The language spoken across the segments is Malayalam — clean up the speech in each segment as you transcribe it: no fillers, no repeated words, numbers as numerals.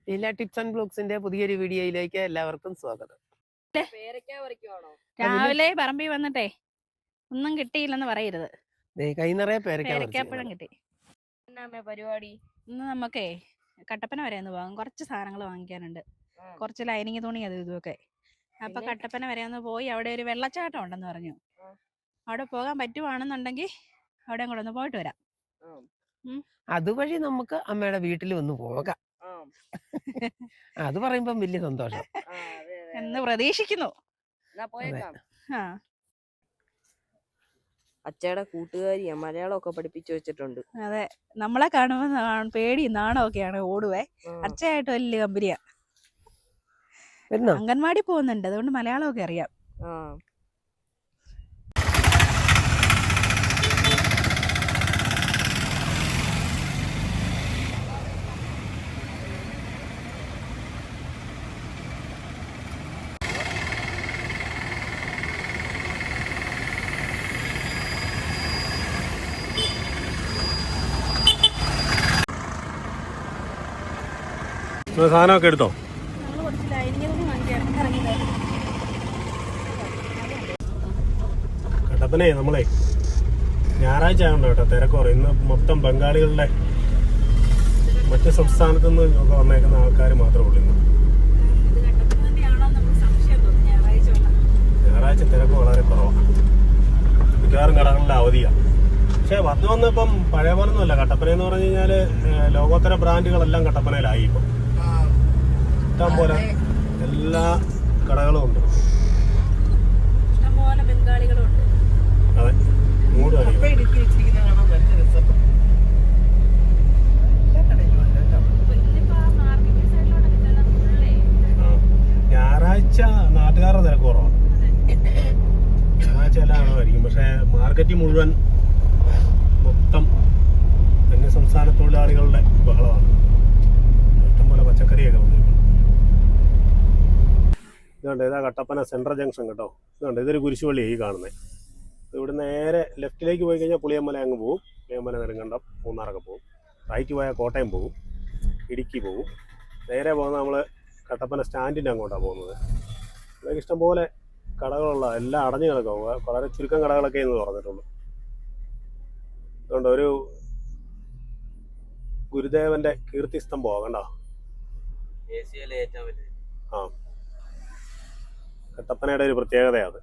ലീല ടിപ്സ് ആൻഡ് ബ്ലോഗ്സിന്റെ പുതിയൊരു വീഡിയോയിലേക്ക് എല്ലാവർക്കും സ്വാഗതം. രാവിലെ പറമ്പിൽ വന്നിട്ടേ ഒന്നും കിട്ടിയില്ലെന്ന് പറയരുത്. കൈ നിറയെ പേരക്കാപ്പഴം കിട്ടി. പരിപാടി ഇന്ന് നമുക്കേ കട്ടപ്പന വരെ ഒന്ന് പോകാം. കുറച്ച് സാധനങ്ങൾ വാങ്ങിക്കാനുണ്ട്, കുറച്ച് ലൈനിങ് തുണി അത് ഇതുമൊക്കെ. അപ്പൊ കട്ടപ്പന വരെ ഒന്ന് പോയി അവിടെ ഒരു വെള്ളച്ചാട്ടം ഉണ്ടെന്ന് പറഞ്ഞു. അവിടെ പോകാൻ പറ്റുവാണെന്നുണ്ടെങ്കിൽ അവിടെ കൂടെ ഒന്ന് പോയിട്ട് വരാം. അതുവഴി നമുക്ക് അമ്മയുടെ വീട്ടിൽ ഒന്ന് പോകാം. അത് പറയുമ്പം വലിയ സന്തോഷം എന്ന് പ്രതീക്ഷിക്കുന്നു. അച്ചയുടെ കൂട്ടുകാരിയാ, മലയാളമൊക്കെ പഠിപ്പിച്ചു വെച്ചിട്ടുണ്ട്. അതെ, നമ്മളെ കാണുമ്പോ പേടി നാണമൊക്കെയാണ്, ഓടുവേ. അച്ഛയായിട്ട് വലിയ കമ്പനിയാ. അംഗൻവാടി പോകുന്നുണ്ട്, അതുകൊണ്ട് മലയാളമൊക്കെ അറിയാം. സാധനമൊക്കെ എടുത്തോ? കട്ടപ്പനയെ നമ്മളെ ഞായറാഴ്ച ആയതുകൊണ്ട് കേട്ടോ തിരക്കുറ. ഇന്ന് മൊത്തം ബംഗാളികളുടെ മറ്റു സംസ്ഥാനത്തു നിന്ന് ഒക്കെ വന്നേക്കുന്ന ആൾക്കാർ മാത്രമേ ഉള്ളൂ. ഞായറാഴ്ച തിരക്ക് വളരെ കുറവാണ്. മിക്കവാറും കടകളിലെ അവധിയാണ്. പക്ഷെ വന്നിപ്പം പഴയ പോലൊന്നുമല്ല. കട്ടപ്പന എന്ന് പറഞ്ഞു കഴിഞ്ഞാല് ലോകോത്തര ബ്രാൻഡുകളെല്ലാം കട്ടപ്പനയിലായി. ഇപ്പം ഇഷ്ടം പോലെ എല്ലാ കടകളും ഉണ്ട്. അതെ, മൂട് ഞായറാഴ്ച നാട്ടുകാരുടെ തിരക്ക് കുറവാണ്. ഞായറാഴ്ച എല്ലാം ആയിരിക്കും. പക്ഷെ മാർക്കറ്റ് മുഴുവൻ മൊത്തം അന്യ സംസ്ഥാന തൊഴിലാളികളുടെ ബഹളമാണ്. ഇഷ്ടംപോലെ പച്ചക്കറിയൊക്കെ വന്നിരിക്കും. ഇതുകൊണ്ട് ഇതാ കട്ടപ്പന സെൻട്രൽ ജംഗ്ഷൻ കേട്ടോ. ഇതുകൊണ്ട് ഇതൊരു കുരിശുപള്ളിയാണ് ഈ കാണുന്നത്. ഇവിടെ നേരെ ലെഫ്റ്റിലേക്ക് പോയി കഴിഞ്ഞാൽ പുളിയമ്മല അങ്ങ് പോകും. പുളിയമ്മല, നെടുങ്കണ്ടം, മൂന്നാറൊക്കെ പോകും. റൈറ്റ് പോയാൽ കോട്ടയം പോകും, ഇടുക്കി പോകും. നേരെ പോകുന്നത് നമ്മൾ കട്ടപ്പന സ്റ്റാൻഡിൻ്റെ അങ്ങോട്ടാണ് പോകുന്നത്. ഇതൊക്കെ ഇഷ്ടംപോലെ കടകളുള്ള, എല്ലാം അടഞ്ഞു കിടക്കും. വളരെ ചുരുക്കം കടകളൊക്കെ ഇന്ന് തുറന്നിട്ടുള്ളൂ. അതുകൊണ്ട് ഒരു ഗുരുദേവന്റെ കീർത്തി സ്തംഭം കണ്ടോ. ആ, കട്ടപ്പനയുടെ ഒരു പ്രത്യേകതയാണ്.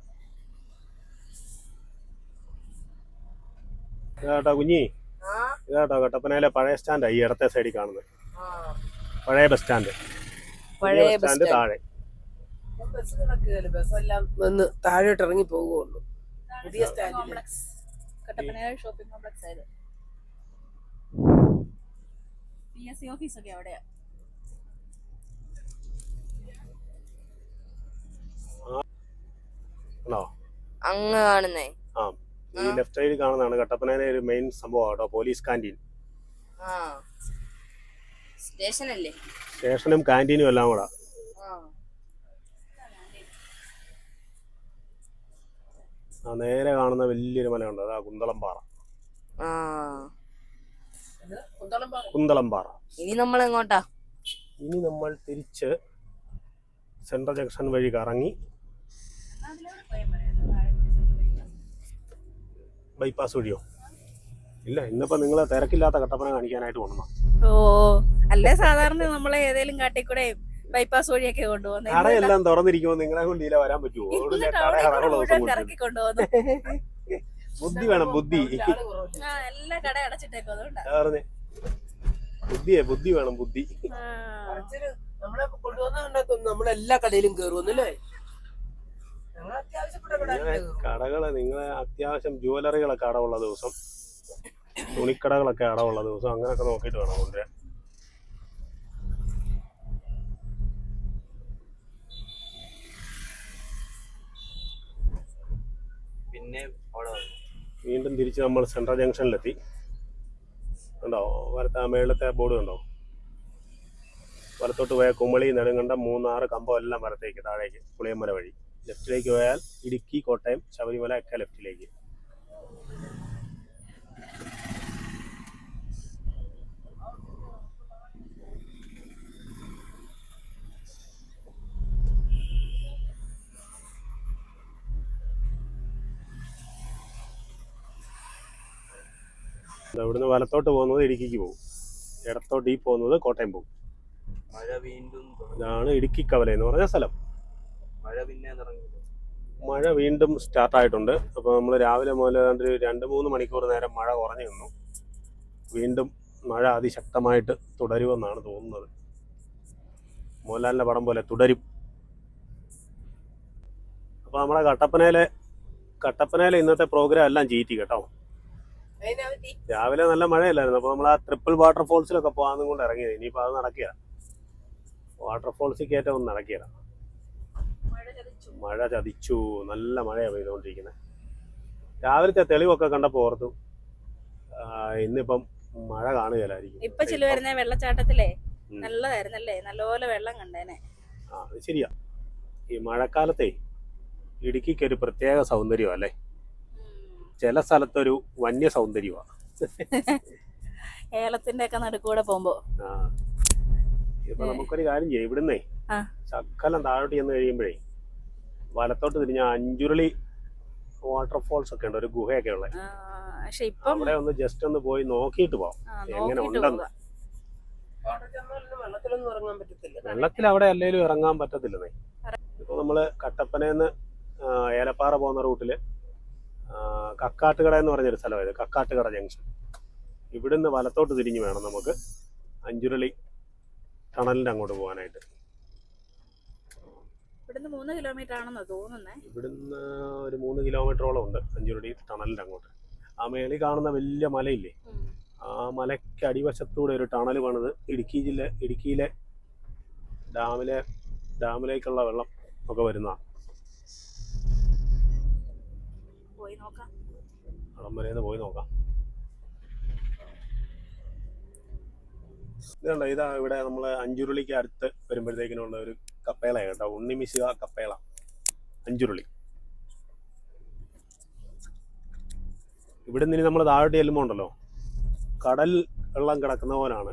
ഇതാട്ടോ കുഞ്ഞി, ഇതാട്ടോ കട്ടപ്പനയിലെ പഴയ സ്റ്റാൻഡാണ് ഈ ഇടത്തെ സൈഡിൽ കാണുന്നത്. പഴയ ബസ് സ്റ്റാൻഡ്. പഴയ ബസ് സ്റ്റാൻഡ് താഴെ. ബസ്സെല്ലാം വന്ന് താഴോട്ട് ഇറങ്ങി പോകുള്ളൂ. പുതിയ സ്റ്റാൻഡ് ഷോപ്പിംഗ് കോംപ്ലക്സ് ആയത്. PSC ഓഫീസൊക്കെ അവിടെയാ. അങ്ങ് കാണുന്നേ. ആ, ഈ ലെഫ്റ്റ് സൈഡിൽ കാണുന്നതാണ് കട്ടപ്പനയിലെ ഒരു മെയിൻ സംഭവം കേട്ടോ, പോലീസ് കാന്റീൻ. സ്റ്റേഷനല്ലേ? സ്റ്റേഷനും കാന്റീനും എല്ലാം കൂടെ. ആ നേരെ കാണുന്ന വലിയൊരു മലയുണ്ട്, അതാ കുന്തളംപാറ. കുന്തളംപാറ. ഇനി നമ്മൾ എങ്ങോട്ടാ? ഇനി നമ്മൾ തിരിച്ച് സെൻട്രൽ ജംഗ്ഷൻ വഴി കറങ്ങി ബൈപ്പാസ് വഴിയോ? ഇല്ല, ഇന്നിപ്പോ നിങ്ങളെ തിരക്കില്ലാത്ത കട്ടപ്പന കാണിക്കാനായിട്ട് കൊണ്ടുവന്നു. അല്ലേ സാധാരണ നമ്മളെ ഏതെങ്കിലും കാട്ടിക്കൂടെ ബൈപ്പാസ് വഴിയൊക്കെ കൊണ്ടുപോകുന്നത്. കടയെല്ലാം തുറന്നിരിക്കുമ്പോ നിങ്ങളെ കൊണ്ട് ഇതിലെ വരാൻ പറ്റുമോ? ബുദ്ധി വേണം, ബുദ്ധി. എല്ലാ കട അടച്ചിട്ടേക്കും, അതുകൊണ്ടാ ബുദ്ധി വേണം, ബുദ്ധി. നമ്മളെ കൊണ്ടുവന്ന നമ്മളെല്ലാ കടയിലും കയറുവന്നല്ലേ. കടകള് നിങ്ങളെ അത്യാവശ്യം ജുവലറികളൊക്കെ അടവുള്ള ദിവസം, തുണിക്കടകളൊക്കെ അടവുള്ള ദിവസം അങ്ങനെയൊക്കെ നോക്കിയിട്ട് വേണം കൊണ്ടുവരാൻ. പിന്നെ വീണ്ടും തിരിച്ച് നമ്മൾ സെൻട്രൽ ജംഗ്ഷനിലെത്തി. കണ്ടോ മേളത്തെ ബോർഡ് കണ്ടോ? വലത്തോട്ട് പോയാൽ കുമളി, നെടുങ്കണ്ടം, മൂന്നാർ, കമ്പം എല്ലാം വലത്തേക്ക് താഴേക്ക് പുളിയമ്മല വഴി. ലെഫ്റ്റിലേക്ക് പോയാൽ ഇടുക്കി, കോട്ടയം, ശബരിമല ഒക്കെ ലെഫ്റ്റിലേക്ക്. ഇവിടുന്ന് വലത്തോട്ട് പോകുന്നത് ഇടുക്കിക്ക് പോകും, ഇടത്തോട്ട് ഈ പോകുന്നത് കോട്ടയം പോകും. മഴ വീണ്ടും ഇതാണ് ഇടുക്കി കവല എന്ന് പറഞ്ഞ സ്ഥലം. മഴ പിന്നെ തുടങ്ങി. മഴ വീണ്ടും സ്റ്റാർട്ടായിട്ടുണ്ട്. അപ്പോൾ നമ്മൾ രാവിലെ മുതൽ 2-3 മണിക്കൂർ നേരം മഴ കുറഞ്ഞു നിന്നു. വീണ്ടും മഴ അതിശക്തമായിട്ട് തുടരുമെന്നാണ് തോന്നുന്നത്. മോഹൻലാലിൻ്റെ പടം പോലെ തുടരും. അപ്പോൾ നമ്മുടെ കട്ടപ്പനയിലെ ഇന്നത്തെ പ്രോഗ്രാം എല്ലാം ചീറ്റി കേട്ടോ. രാവിലെ നല്ല മഴയല്ലായിരുന്നു. അപ്പോൾ നമ്മൾ ആ ട്രിപ്പിൾ വാട്ടർഫോൾസിലൊക്കെ പോകാമെന്നും കൊണ്ട് ഇറങ്ങിയത്. ഇനിയിപ്പോൾ അത് നടക്കുക, വാട്ടർഫോൾസിൽ കയറ്റം ഒന്നും നടക്കുകയില്ല. മഴ ചതിച്ചു. നല്ല മഴയാണ് പെയ്തുകൊണ്ടിരിക്കുന്നത്. രാവിലത്തെ തെളിവൊക്കെ കണ്ടപ്പോൾ ഓർത്തു ഇന്നിപ്പം മഴ കാണുകയില്ലായിരിക്കും. ഇപ്പൊ ചില വരുന്ന വെള്ളച്ചാട്ടത്തിലേ നല്ലതായിരുന്നല്ലേ, നല്ലപോലെ വെള്ളം കണ്ടേനെ. അത് ശരിയാ. ഈ മഴക്കാലത്തെ ഇടുക്കിക്ക് ഒരു പ്രത്യേക സൗന്ദര്യമാണ് അല്ലേ. ചില സ്ഥലത്തൊരു വന്യ സൗന്ദര്യമാണ്. ഏലത്തിന്റെ ഒക്കെ നടുക്കൂടെ പോകുമ്പോ. ഇപ്പൊ നമുക്കൊരു കാര്യം ചെയ്യും, ഇവിടുന്നേ ശക്കലം താഴോട്ട് ചെന്ന് കഴിയുമ്പോഴേ വലത്തോട്ട് തിരിഞ്ഞ അഞ്ചുരുളി വാട്ടർഫോൾസ് ഒക്കെ ഉണ്ട്, ഒരു ഗുഹയൊക്കെ ഉള്ളത്. അവിടെ ഒന്ന് ജസ്റ്റ് ഒന്ന് പോയി നോക്കിയിട്ട് പോവാം എങ്ങനെ ഉണ്ടെന്ന്. വെള്ളത്തിൽ അവിടെ അല്ലേലും ഇറങ്ങാൻ പറ്റത്തില്ലെന്നേ. ഇപ്പൊ നമ്മള് കട്ടപ്പനന്ന് ഏലപ്പാറ പോകുന്ന റൂട്ടില് കക്കാട്ടുകട എന്ന് പറഞ്ഞൊരു സ്ഥലമായത്, കക്കാട്ടുകട ജംഗ്ഷൻ. ഇവിടുന്ന് വലത്തോട്ട് തിരിഞ്ഞ് വേണം നമുക്ക് അഞ്ചുരുളി ടണലിന്റെ അങ്ങോട്ട് പോകാനായിട്ട്. ഇവിടുന്ന് 3 കിലോമീറ്റർ ആണെന്ന് തോന്നുന്നേ. ഇവിടുന്ന് ഒരു 3 കിലോമീറ്ററോളം ഉണ്ട് അഞ്ചുരുളി ടണലിന്റെ അങ്ങോട്ട്. ആ മേളിൽ കാണുന്ന വലിയ മലയില്ലേ, ആ മലയ്ക്ക് അടിവശത്തൂടെ ഒരു ടണൽ പണിത് ഇടുക്കിയിലെ ഡാമിലേക്കുള്ള വെള്ളം ഒക്കെ വരുന്നതാണ്. അവിടം വരെ പോയി നോക്കാം. ഇതുണ്ട്, ഇതാ ഇവിടെ നമ്മൾ അഞ്ചുരുളിക്ക് അടുത്ത് വരുമ്പോഴത്തേക്കിനുള്ള ഒരു കപ്പേള കേട്ടോ, ഉണ്ണിമിശിക കപ്പേള അഞ്ചുരുളി. ഇവിടെ നിന്ന് നമ്മൾ താഴോട്ട് ചെല്ലുമ്പോൾ ഉണ്ടല്ലോ കടൽ വെള്ളം കിടക്കുന്ന പോലാണ്.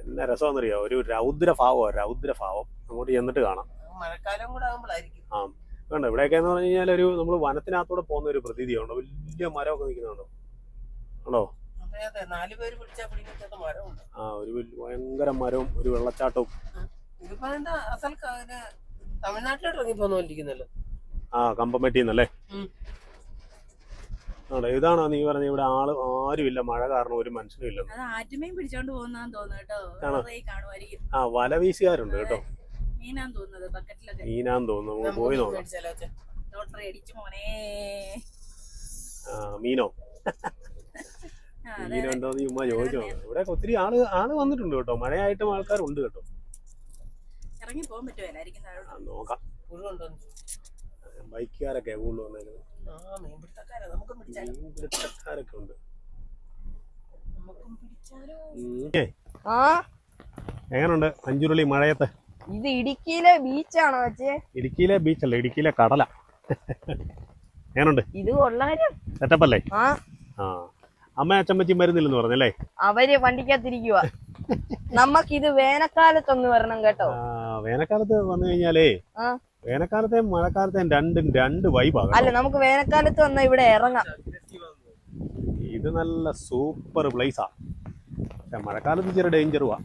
എന്നാ രസമെന്നറിയോ, ഒരു രൗദ്രഭാവം അങ്ങോട്ട് ചെന്നിട്ട് കാണാം. മഴക്കാലം കൂടെ ആകുമ്പോഴായിരിക്കും. വേണ്ട, ഇവിടെയൊക്കെ എന്ന് പറഞ്ഞു കഴിഞ്ഞാൽ ഒരു നമ്മൾ വനത്തിനകത്തൂടെ പോകുന്ന ഒരു പ്രതീതിയുണ്ടോ. വലിയ മരമൊക്കെ നിൽക്കുന്നുണ്ടോ ആണോ. ഒരു ഭയങ്കര മരവും ഒരു വെള്ളച്ചാട്ടവും. തമിഴ്നാട്ടിലോട്ട് ഇറങ്ങി പോന്നിരിക്കുന്നല്ലോ. കമ്പമെട്ടിന്നല്ലേ. ആണോ, ഇതാണോ നീ പറഞ്ഞ ഇവിടെ ആരുമില്ല, മഴ കാരണം ഒരു മനുഷ്യനും ഇല്ല. പിടിച്ചോണ്ട് പോകുന്നാന്ന് തോന്നുന്നു. വല വീശുകാരുണ്ട് കേട്ടോ. മീനാന്ന് തോന്നുന്നു, പോയി നോക്കാം. മീനോ മീനുണ്ടോന്ന് ചുമ്മാ ചോദിച്ചോ. ഇവിടെ ഒത്തിരി ആള് വന്നിട്ടുണ്ട് കേട്ടോ, മഴയായിട്ടും ആൾക്കാരുണ്ട് കേട്ടോ. നോക്കാം. ബൈക്കുകാരൊക്കെ കൂടുതൽ വന്നേക്കുന്നത്. മീൻപിടുത്തക്കാരൊക്കെ ഉണ്ട്. എങ്ങനുണ്ട് അഞ്ചുരുളി മഴയത്ത്? ഇത് ഇടുക്കിയിലെ ബീച്ചാണോ വെച്ചേ? ഇടുക്കിയിലെ ബീച്ചല്ല, ഇടുക്കിയിലെ കടല. എങ്ങനുണ്ട്? ഇത് കൊള്ളാനും സെറ്റപ്പല്ലേ? അമ്മ അച്ഛമ്മച്ചും വരുന്നില്ലെന്ന് പറഞ്ഞല്ലേ? അവര് വണ്ടിക്കകത്തിരിക്കുക. നമുക്കിത് വേനൽക്കാലത്തൊന്ന് വരണം കേട്ടോ. വേനൽക്കാലത്ത് വന്നു കഴിഞ്ഞാലേ വേനൽക്കാലത്തെയും മഴക്കാലത്തെയും രണ്ട് വൈബാണ്. അല്ല, നമുക്ക് വേനൽക്കാലത്ത് വന്നാ ഇവിടെ ഇറങ്ങാം. ഇത് നല്ല സൂപ്പർ പ്ലേസാ. പക്ഷെ മഴക്കാലത്ത് ഇച്ചിരി ഡേഞ്ചറുവാ.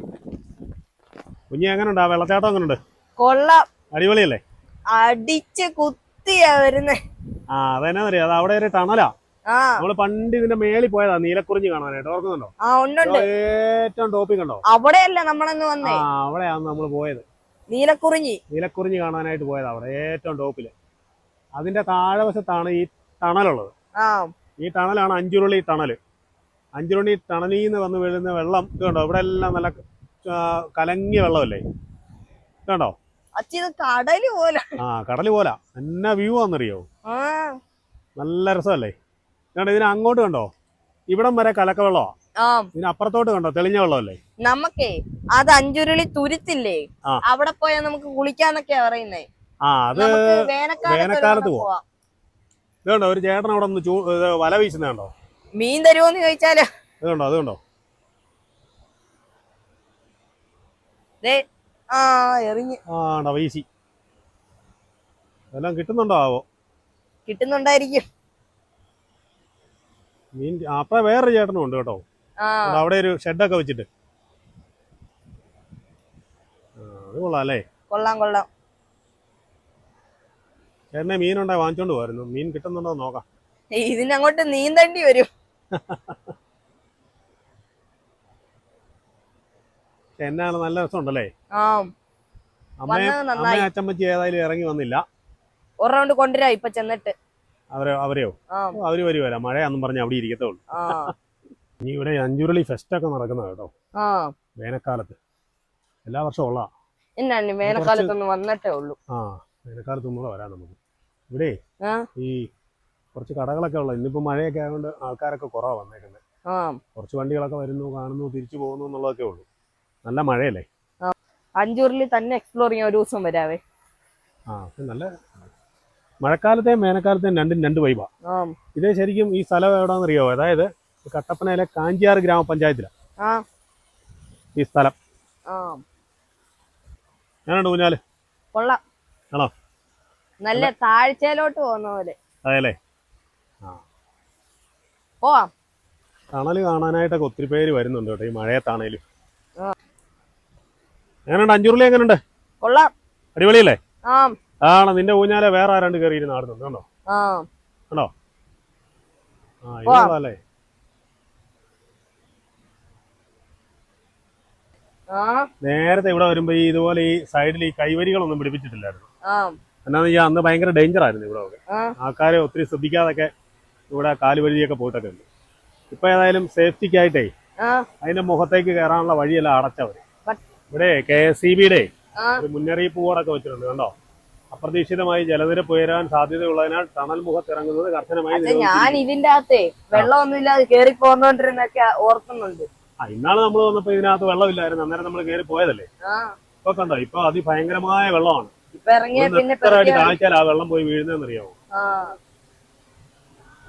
കുഞ്ഞി എങ്ങനുണ്ട്? ആ വെള്ളച്ചാട്ടം എങ്ങനുണ്ട്? കൊള്ളാം, അടിപൊളിയല്ലേ? അടിച്ച് കുത്തിയാ വരുന്നേ. അതെന്നാന്നറിയാം, അത് അവിടെ ഒരു ടണലാ. നമ്മള് പണ്ട് ഇതിന്റെ മേളിൽ പോയതാ നീലക്കുറിഞ്ഞി കാണാനായിട്ട്, ഓർക്കുന്നുണ്ടോ? ഏറ്റവും ടോപ്പിൽ കണ്ടോ? അവിടെയല്ല നമ്മളന്ന് വന്നേ. അവിടെയാണ് നമ്മള് പോയത്. നീലക്കുറിഞ്ഞി കാണാനായിട്ട് പോയത് അവിടെ ഏറ്റവും ടോപ്പില്. അതിന്റെ താഴെ വശത്താണ് ഈ ടണലുള്ളത്. ഈ ടണലാണ് അഞ്ചുരുളി ടണല്. അഞ്ചുരുളി ടണലിൽ നിന്ന് വന്ന് വീഴുന്ന വെള്ളം ഇതുണ്ടോ, ഇവിടെ എല്ലാം നല്ല കലങ്ങിയ വെള്ളമല്ലേ, ഇതുണ്ടോ? കടല് പോലെ എന്നാ വ്യൂ ആണെന്നറിയോ, നല്ല രസമല്ലേ. ഇതിന് അങ്ങോട്ട് കണ്ടോ, ഇവിടം വരെ കലക്ക വെള്ളമാ. ഇതിനപ്പുറത്തോട്ട് കണ്ടോ തെളിഞ്ഞ വെള്ളമല്ലേ. നമുക്കേ അത് അഞ്ചുരുളി തുരുത്തില്ലേ, അവിടെ പോയാ നമുക്ക് കുളിക്കാന്നൊക്കെയാ പറയുന്നേ. അത് വേനൽക്കാലത്ത് പോവാം. ഇതുണ്ടോ ഒരു ചേട്ടൻ അവിടെ ഒന്ന് വല വീശുന്നുണ്ടോ? മീൻ തരുമോന്ന് ചോദിച്ചാലോ. അത് കണ്ടോ എറിഞ്ഞ് വീശി. എല്ലാം കിട്ടുന്നുണ്ടോ? കിട്ടുന്നുണ്ടായിരിക്കും. മീൻ അപ്പൊ വേറൊരു ചേട്ടനും ഉണ്ട് കേട്ടോ. ആ അവിടെ ഒരു ഷെഡൊക്കെ വെച്ചിട്ട്. അത് കൊള്ളാം അല്ലേ? കൊള്ളാം കൊള്ളാം. ചേട്ടനെ മീനുണ്ടായി വാങ്ങിച്ചോണ്ട് പോയിരുന്നു. മീൻ കിട്ടുന്നുണ്ടോ നോക്കാം. ഇതിനങ്ങോട്ട് നീന്തേണ്ടി വരും. എന്നാണ് നല്ല രസമുണ്ടല്ലേ? ആ അമ്മയും അച്ഛമ്മച്ചി ഏതായാലും ഇറങ്ങി വന്നില്ല. ഒരു റൗണ്ട് കൊണ്ടുവരാ ഇപ്പൊ ചെന്നിട്ട്. അവരെയോ? അവര് വരുവല്ല, മഴയാന്നും പറഞ്ഞ് അവിടെ ഇരിക്കത്തേ ഉള്ളൂ. ഇനി ഇവിടെ അഞ്ചുരുളി ഫെസ്റ്റ് ഒക്കെ നടക്കുന്ന കേട്ടോ, വേനൽക്കാലത്ത്. എല്ലാ വർഷവും ഉള്ള എന്നാണ് വേനൽക്കാലത്തൊന്നും വന്നിട്ടേ ഉള്ളൂ. വേനൽക്കാലത്തും കൂടെ വരാം നമുക്ക്. ഇവിടെ ഈ കുറച്ച് കടകളൊക്കെ ഉള്ള, ഇന്നിപ്പോ മഴയൊക്കെ ആയതുകൊണ്ട് ആൾക്കാരൊക്കെ കുറവാണ് വന്നേക്കുന്നത്. കുറച്ച് വണ്ടികളൊക്കെ വരുന്നു, കാണുന്നു, തിരിച്ചു പോകുന്നു എന്നുള്ളതൊക്കെ ഉള്ളൂ. നല്ല മഴയല്ലേ? അഞ്ചൂരിൽ തന്നെ എക്സ്പ്ലോർ ചെയ്യാൻ ഒരു ദിവസം വരാവേ. നല്ല മഴക്കാലത്തെയും വേനൽക്കാലത്തെയും രണ്ടും രണ്ട് വൈബാ. ഇത് ശരിക്കും ഈ സ്ഥലം എവിടാന്ന് അറിയാവോ? അതായത് കട്ടപ്പനയിലെ കാഞ്ചിയാർ ഗ്രാമപഞ്ചായത്തിലാണ് ഈ സ്ഥലം. ഞാനുണ്ട് ഊഞ്ഞാല്. കൊള്ളാം. ആണോ? നല്ല താഴ്ചയിലോട്ട് പോകുന്ന പോലെ. അതെല്ലേ? പോവാം. തണല് കാണാനായിട്ടൊക്കെ ഒത്തിരി പേര് വരുന്നുണ്ട് കേട്ടോ ഈ മഴയത്താണേലും. എങ്ങനെയുണ്ട് അഞ്ചുരുളി? എങ്ങനെയുണ്ട്? കൊള്ളാം. അടിപൊളിയല്ലേ? ആണോ? നിന്റെ ഊഞ്ഞാലെ വേറെ ആരാണ്ട് കയറിയിരുന്ന് ആടുന്നുണ്ട് കണ്ടോ? കണ്ടോ? ഇതല്ലേ? നേരത്തെ ഇവിടെ വരുമ്പോ ഈ ഇതുപോലെ ഈ സൈഡിൽ ഈ കൈവരികളൊന്നും പിടിപ്പിച്ചിട്ടില്ലായിരുന്നു. എന്നാന്ന് വെച്ചാൽ അന്ന് ഭയങ്കര ഡേഞ്ചർ ആയിരുന്നു ഇവിടെ ഒക്കെ. ആൾക്കാരെ ഒത്തിരി ശ്രദ്ധിക്കാതൊക്കെ ഇവിടെ കാലുവഴിയൊക്കെ പോയിട്ടൊക്കെ ഉണ്ട്. ഇപ്പൊ ഏതായാലും സേഫ്റ്റിക്കായിട്ടേ അതിന്റെ മുഖത്തേക്ക് കയറാനുള്ള വഴിയെല്ലാം അടച്ചവര്. ഇവിടെ KSEBയുടെ ഒരു മുന്നറിയിപ്പ് ബോർഡൊക്കെ വെച്ചിട്ടുണ്ട് കണ്ടോ. അപ്രതീക്ഷിതമായി ജലനിരപ്പ് ഉയരാൻ സാധ്യതയുള്ളതിനാൽ ടണൽ മുഖത്തിറങ്ങുന്നത് കർശനമായി. ഞാൻ ഇതിന്റെ അകത്തെ വെള്ളമൊന്നും ഇല്ലാതെ കേറി പോന്നോണ്ടിരുന്നൊക്കെ ഓർക്കുന്നുണ്ട്. ഇന്നാള് നമ്മൾ വന്നപ്പോ ഇതിനകത്ത് വെള്ളമില്ലായിരുന്നു, അന്നേരം നമ്മൾ കയറി പോയതല്ലേ. ഇപ്പൊ കണ്ടോ, ഇപ്പൊ അതിഭയങ്കരമായ വെള്ളമാണ്. എത്ര അടി താഴ്ചാൽ ആ വെള്ളം പോയി വീഴുന്നതെന്നറിയാമോ?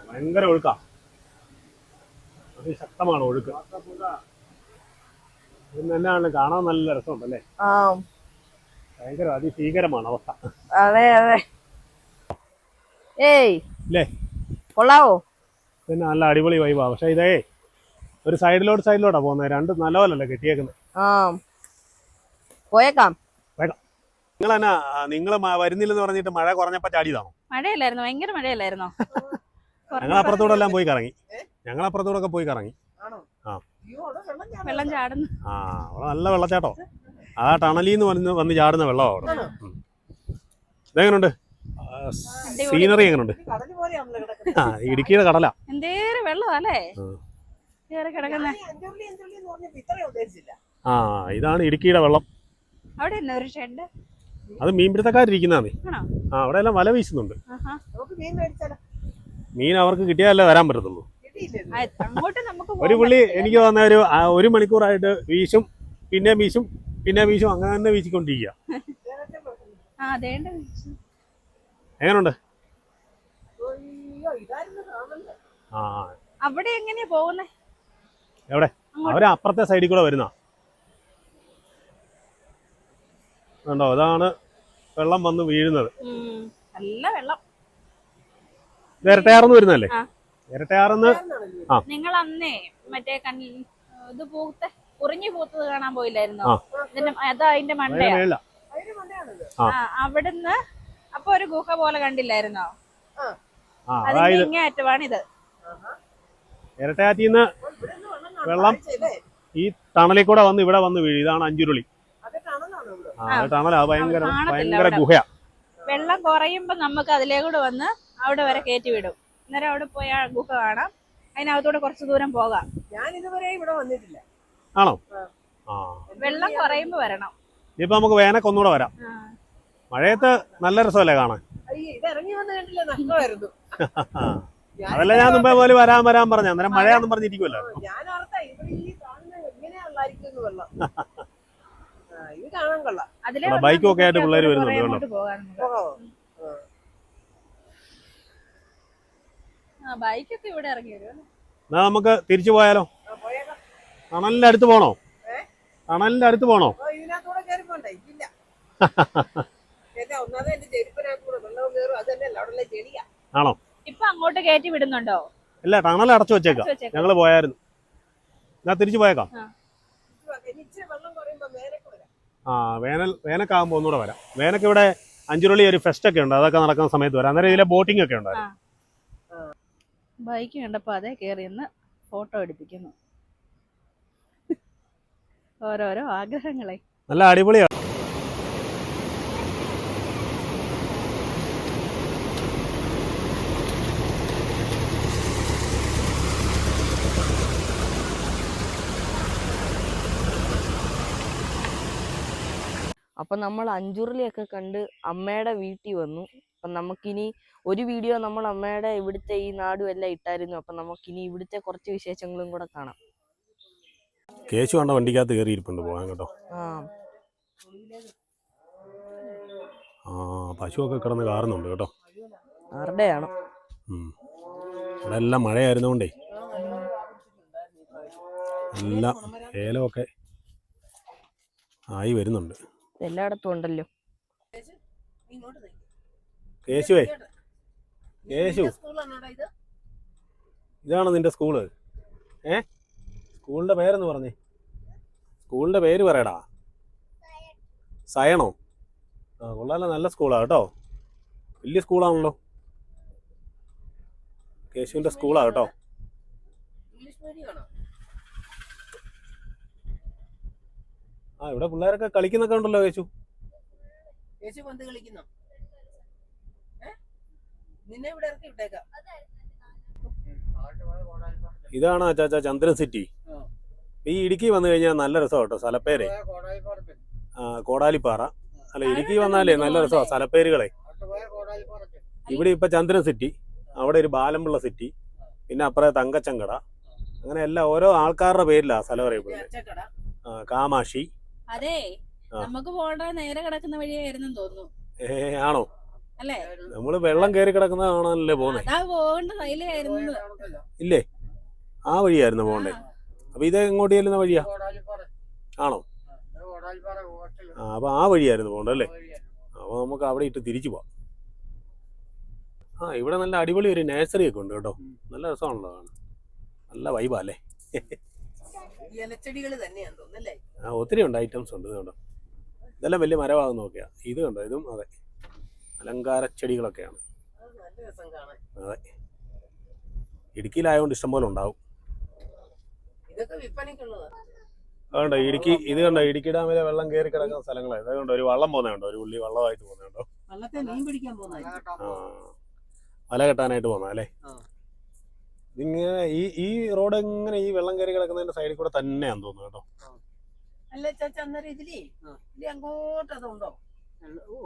ഭയങ്കര ഒഴുക്കാ, അതിശക്തമാണ് ഒഴുക്ക്. തന്നെയാണ് കാണാൻ നല്ല രസമുണ്ടല്ലേ? ഭയങ്കര അതിഭീകരമാണ് അവസ്ഥ. അതെ അതെ. ഇല്ലേ? കൊള്ളാവോ? പിന്നെ നല്ല അടിപൊളി വൈബാ. പക്ഷെ ഇതേ ഒരു സൈഡിലോട്ടാ പോകുന്നത്. രണ്ട് നല്ലപോലല്ലേ കെട്ടിയേക്കുന്നത്. പോയേക്കാം. നിങ്ങൾ വരുന്നില്ലെന്ന് പറഞ്ഞിട്ട് മഴ കുറഞ്ഞപ്പോ ചാടിയതാണോ? മഴയല്ലായിരുന്നു, ഭയങ്കര മഴയല്ലായിരുന്നോ? ഞങ്ങൾ അപ്പുറത്തൂടെ എല്ലാം പോയി കറങ്ങി. ഞങ്ങൾ അപ്പുറത്തൂടെ പോയി കറങ്ങി. വെള്ളം ചാടുന്നു. അവിടെ നല്ല വെള്ളച്ചാട്ടോ. ആ ടണലിന്ന് വന്ന് ചാടുന്ന വെള്ളമാണ് അവിടെ. ഇതെങ്ങനുണ്ട് സീനറി? എങ്ങനുണ്ട്? ഇടുക്കിയുടെ കടലാ. എന്തേരം വെള്ളമല്ലേ കിടക്കുന്നേ. ഇതാണ് ഇടുക്കിയുടെ വെള്ളം. അവിടെ ഒരു ഷെഡ്, അത് മീൻപിടുത്തക്കാരിരിക്കുന്നതാണ്. അവിടെ എല്ലാം വല വീശുന്നുണ്ട്. മീൻ അവർക്ക് കിട്ടിയാലേ വരാൻ പറ്റത്തുള്ളൂ. ഒരു പുള്ളി എനിക്ക് തോന്നുന്ന ഒരു മണിക്കൂറായിട്ട് വീശും, പിന്നെ വീശും, പിന്നെ വീശും, അങ്ങനെ തന്നെ വീശിക്കൊണ്ടിരിക്കുക. എങ്ങനുണ്ട്? അവിടെ എങ്ങനെയാ പോകുന്നേ? എവിടെ? അവര് അപ്പുറത്തെ സൈഡിൽ കൂടെ വരുന്ന കണ്ടോ. അതാണ് വെള്ളം വന്ന് വീഴുന്നത്. നല്ല വെള്ളം. ഇരട്ടയാർന്ന് വരുന്നല്ലേ? ഇരട്ടയാർന്ന്. നിങ്ങൾ അന്നേ മറ്റേ ഇത് പൂത്ത കുറിഞ്ഞു പൂത്തത് കാണാൻ പോയില്ലായിരുന്നോ? അതാ അതിന്റെ മണ്ടയാ. അവിടുന്ന് അപ്പൊ ഒരു ഗുഹ പോലെ കണ്ടില്ലായിരുന്നോ? അതിന്റെ ഇങ്ങേയറ്റമാണിത്. ഇരട്ടയാറ്റിന്ന് വെള്ളം ഈ ടണലിൽ കൂടെ വന്ന് ഇവിടെ വന്ന് വീഴും. ഇതാണ് അഞ്ചുരുളി. ടണലാ, ഭയങ്കര ഭയങ്കര ഗുഹയാ. വെള്ളം കുറയുമ്പോ നമുക്ക് അതിലേക്കൂടെ വന്ന് അവിടെ വരെ കയറ്റി വിടും. അന്നേരം അവിടെ പോയി ആ ഗുഹ കാണാം. അതിനകത്തൂടെ കുറച്ച് ദൂരം പോകാം. ഞാൻ ഇതുവരെ ഇവിടെ വന്നിട്ടില്ല. ആണോ? വെള്ളം കുറയുമ്പോ വരണം. ഇനിയിപ്പോ നമുക്ക് വേനൊക്കെ ഒന്നുകൂടെ വരാം. മഴയത്ത് നല്ല രസമല്ലേ കാണാൻ? ഇറങ്ങി വന്ന് കണ്ടില്ല, നഷ്ടമായിരുന്നു. അതല്ല ഞാൻ മുമ്പേ പോലെ വരാൻ പറഞ്ഞു. അന്നേരം മഴയാന്നും പറഞ്ഞിരിക്കുമല്ലോ. ഞാൻ ഓർത്താ ഇവിടെ ഈ കാണുന്ന എങ്ങനെയാണുള്ളായിരിക്കും വെള്ളം. ഇത് കാണാൻ കൊള്ളാം. ബൈക്കും ഒക്കെ ആയിട്ട് പിള്ളേര് വരുന്നുണ്ട്. ബൈക്കൊക്കെ ഇവിടെ ഇറങ്ങി വരും. എന്നാ നമുക്ക് തിരിച്ചു പോയാലോ? ടണലിന്റെ അടുത്ത് പോണോ? ടണലിന്റെ അടുത്ത് പോണോ? ഇതിനകത്തൂടെ കയറി പോണ്ടേ? ഇല്ല. ഒന്നാമത് എന്റെ ചെരുപ്പിനകത്തൂടെ വെള്ളം കയറും. അതല്ലേ അവിടെ ചെളിയാ. ആണോ? ഇപ്പൊ അങ്ങോട്ട് കയറ്റി വിടുന്നുണ്ടോ? ഇല്ല, ടണൽ അടച്ചു വെച്ചേക്കാം. ഞങ്ങൾ പോയായിരുന്നു. ഞാൻ തിരിച്ചു പോയേക്കാം. ഇച്ചിരി വെള്ളം കുറയുമ്പോ മേലേക്ക് വരാം. വേനക്കാകുമ്പോൾ ഒന്നുകൂടെ വരാം. വേനക്ക് ഇവിടെ അഞ്ചുരുളി ഒരു ഫെസ്റ്റ് ഒക്കെ ഉണ്ട്, അതൊക്കെ നടക്കുന്ന സമയത്ത് വരാം. അന്നേരം ഇതിലെ ബോട്ടിംഗ് ഒക്കെ ഉണ്ടായിരുന്നു. ബൈക്ക് കണ്ടപ്പോൾ അതേ കയറി നിന്ന് ഫോട്ടോ എടുപ്പിക്കുന്നു. ഓരോരോ ആഗ്രഹങ്ങളെ. നല്ല അടിപൊളിയാണ്. അപ്പൊ നമ്മൾ അഞ്ചുരുളിയൊക്കെ കണ്ട് അമ്മയുടെ വീട്ടിൽ വന്നു. അപ്പൊ നമുക്കിനി ഒരു വീഡിയോ നമ്മൾ അമ്മയുടെ ഇവിടുത്തെ ഈ നാടും എല്ലാം ഇട്ടായിരുന്നു. അപ്പൊ നമുക്കിനി ഇവിടുത്തെ കുറച്ച് വിശേഷങ്ങളും കൂടെ കാണാം. കേശു കണ്ട വണ്ടിക്കകത്ത് കയറി ഇരിപ്പുണ്ട് പോകാൻ കേട്ടോ. പശുവൊക്കെ കിടന്ന് കാറുന്നുണ്ട് കേട്ടോ. ആരുടെയാണ്? ഇവിടെ എല്ലാം മഴയായിരുന്നോണ്ടേ എല്ലാം ഏലമൊക്കെ ആയി വരുന്നുണ്ട്. എല്ലായിടത്തും ഉണ്ടല്ലോ. കേശുവേ, കേശു, ഇതാണ് നിന്റെ സ്കൂള്? സ്കൂളിന്റെ പേരെന്ന് പറഞ്ഞേ. സ്കൂളിന്റെ പേര് പറയടാ. സയണോ? കൊള്ളാലോ, നല്ല സ്കൂളാ കേട്ടോ. വലിയ സ്കൂളാണല്ലോ. കേശുവിന്റെ സ്കൂളാ കേട്ടോ. ഇവിടെ പിള്ളേരൊക്കെ കളിക്കുന്നൊക്കെ ഉണ്ടല്ലോ. കേശു പന്ത് കളിക്കുന്നോ? നിന്നെ ഇവിടെ ഇറക്കി വിട്ടേക്കാം. ഇതാണ് ചാച്ചാ ചന്ദ്രൻ സിറ്റി. ഈ ഇടുക്കി വന്നു കഴിഞ്ഞാൽ നല്ല രസം കേട്ടോ. സ്ഥലപ്പേരെ കോടാലിപ്പാറ. അല്ല, ഇടുക്കി വന്നാലേ നല്ല രസമാണ് സ്ഥലപ്പേരുകളെ. ഇവിടെ ഇപ്പൊ ചന്ദ്രൻ സിറ്റി, അവിടെ ഒരു ബാലംപിള്ള സിറ്റി, പിന്നെ അപ്പുറം തങ്കച്ചങ്കട, അങ്ങനെ എല്ലാം ഓരോ ആൾക്കാരുടെ പേരിലാ സ്ഥലം അറിയപ്പെടുന്നത്. കാമാക്ഷി. അതെ, നമുക്ക് പോകേണ്ട നേരെ കിടക്കുന്ന വഴിയായിരുന്നു തോന്നുന്നു. ആണോ? അല്ലേ? നമ്മള് വെള്ളം കയറി കിടക്കുന്നതാണല്ലേ പോകുന്നത്. ഇല്ലേ, ആ വഴിയായിരുന്നു പോകണ്ടേ. അപ്പൊ ഇത് എങ്ങോട്ട് ചെല്ലുന്ന വഴിയാ? ആണോ? അപ്പൊ ആ വഴിയായിരുന്നു പോകണ്ടല്ലേ. അപ്പൊ നമുക്ക് അവിടെ ഇട്ട് തിരിച്ചു പോവാം. ഇവിടെ നല്ല അടിപൊളി ഒരു നഴ്സറി ഒക്കെ ഉണ്ട് കേട്ടോ. നല്ല രസമാണല്ലോ, നല്ല വൈബാ അല്ലേ. ഒത്തിരി ഉണ്ട്, ഐറ്റംസ് ഉണ്ട്. ഇത് കണ്ടോ, ഇതെല്ലാം വലിയ മരമാകുന്ന നോക്കിയാ. ഇത് കണ്ടോ, ഇതും അതെ അലങ്കാര ചെടികളൊക്കെയാണ്. അതെ, ഇടുക്കിയിലായതുകൊണ്ട് ഇഷ്ടംപോലെ ഉണ്ടാവും. അതുകൊണ്ടോ ഇടുക്കി, ഇത് കണ്ടോ ഇടുക്കി ഡാമിലെ വെള്ളം കയറി കിടക്കുന്ന സ്ഥലങ്ങളാണ്. ഇത് കണ്ടോ, ഒരു വള്ളം പോകുന്നുണ്ടോ, ഒരു ഉള്ളി വള്ളമായിട്ട് പോകുന്നുണ്ടോ. വല കെട്ടാനായിട്ട് പോന്ന അല്ലേ. ഇതിങ്ങനെ ഈ റോഡ് ഇങ്ങനെ ഈ വെള്ളം കയറി കിടക്കുന്നതിന്റെ സൈഡിൽ കൂടെ തന്നെയാന്ന് തോന്നുന്നു കേട്ടോ. അല്ല ചാച്ച, അന്നേരം ഇതിലേ അങ്ങോട്ട് അതുണ്ടോ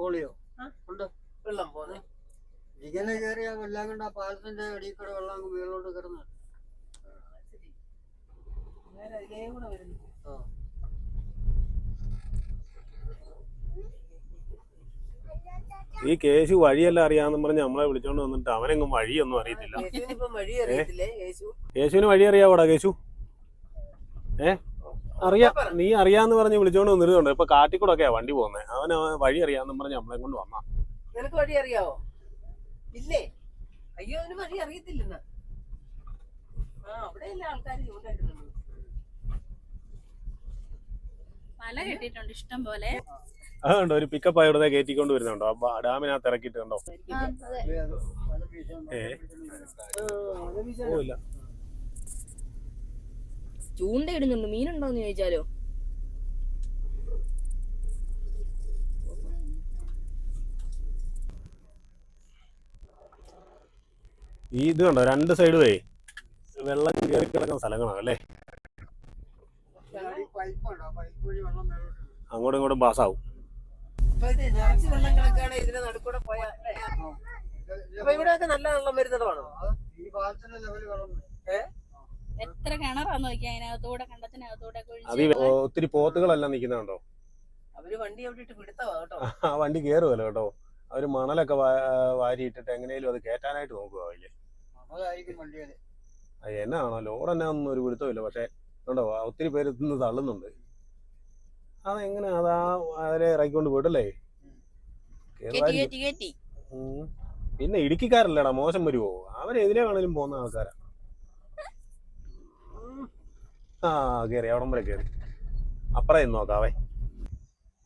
ഓളിയോ ഉണ്ട് വെള്ളം പോന്നെ? ഇങ്ങനെ കയറിയ വെള്ളം കൊണ്ട് ആ പാലത്തിന്റെ അടിയിൽ കൂടെ വെള്ളം വീട്ടിലോട്ട് കയറുന്നു. അതിലേ കൂടെ വരുന്നു. ഈ കേശു വഴിയെല്ലാം അറിയാമെന്ന് പറഞ്ഞ് നമ്മളെ വിളിച്ചോണ്ട് വന്നിട്ട് അവനെങ്ങും വഴിയൊന്നും അറിയത്തില്ല. കേശുവിന് വഴി അറിയാവോടാ കേശു? അറിയാം, നീ അറിയാന്ന് പറഞ്ഞ് വിളിച്ചോണ്ട് വന്നിരുന്നുണ്ട്. ഇപ്പൊ കാട്ടിക്കൂടൊക്കെയാ വണ്ടി പോകുന്നത്. അവന് വഴി അറിയാന്ന് പറഞ്ഞ് നമ്മളെ കൊണ്ട് വന്നാ. നിനക്ക് വഴി അറിയാവോ? ഇല്ലേ? അയ്യോ, അവന് വഴി അറിയത്തില്ലെന്ന്. അവിടെ എല്ലാ ആൾക്കാരും ചൂണ്ടായിട്ടുണ്ട്. മല കെട്ടിട്ടുണ്ട് ഇഷ്ടം പോലെ. അതുണ്ടോ, ഒരു പിക്കപ്പ് ആയിട്ട് കയറ്റിക്കൊണ്ട് വരുന്നുണ്ടോ അപ്പൊ ഡാമിനകത്ത് ഇറക്കിയിട്ട് കണ്ടോ. ഇല്ല, ചൂണ്ടയിടുന്നുണ്ട്. മീനുണ്ടോന്ന് ചോദിച്ചാലോ? ഇത് കണ്ടോ, രണ്ട് സൈഡുവേ വെള്ളം കയറി കിടക്കുന്ന സ്ഥലങ്ങളാണ് അല്ലേ. അങ്ങോട്ടും ഇങ്ങോട്ടും പാസ്സാവും. വെള്ളം കിടക്കാണ് ഇതിന്റെ നടുക്കൂടെ പോയാ. അപ്പൊ ഇവിടെയൊക്കെ നല്ല വെള്ളം വരുന്നതാണോ? എത്ര കിണറാന്ന് നോക്കിയാ അതിനകത്തൂടെ കണ്ടത്തിനകത്തൂടെ. ഒത്തിരി പോത്തുകളെല്ലാം നിൽക്കുന്നുണ്ടോ. അവര് വണ്ടി അവിടെ ഇട്ട് പിടുത്തവാ കേട്ടോ. ആ വണ്ടി കയറുമല്ലോ കേട്ടോ. അവര് മണലൊക്കെ വാരിയിട്ടിട്ട് എങ്ങനെയും അത് കയറ്റാനായിട്ട് നോക്കുക. എന്നാണോ ലോഡ് തന്നെ ഒന്നും ഒരു പിടുത്തമില്ല. പക്ഷെ ഉണ്ടോ, ഒത്തിരി പേര് നിന്ന് തള്ളുന്നുണ്ട്. അതെങ്ങനെ അതിലെ ഇറക്കിക്കൊണ്ട് പോയിട്ടല്ലേ. കേറ്റി. പിന്നെ ഇടുക്കിക്കാരല്ലേടാ മോശം വരുവോ? അവരെതിരെ വേണേലും പോകുന്ന ആൾക്കാരാ. ആ കയറി അവിടം വരെ കയറി. അപ്പുറം നോക്കാവേ.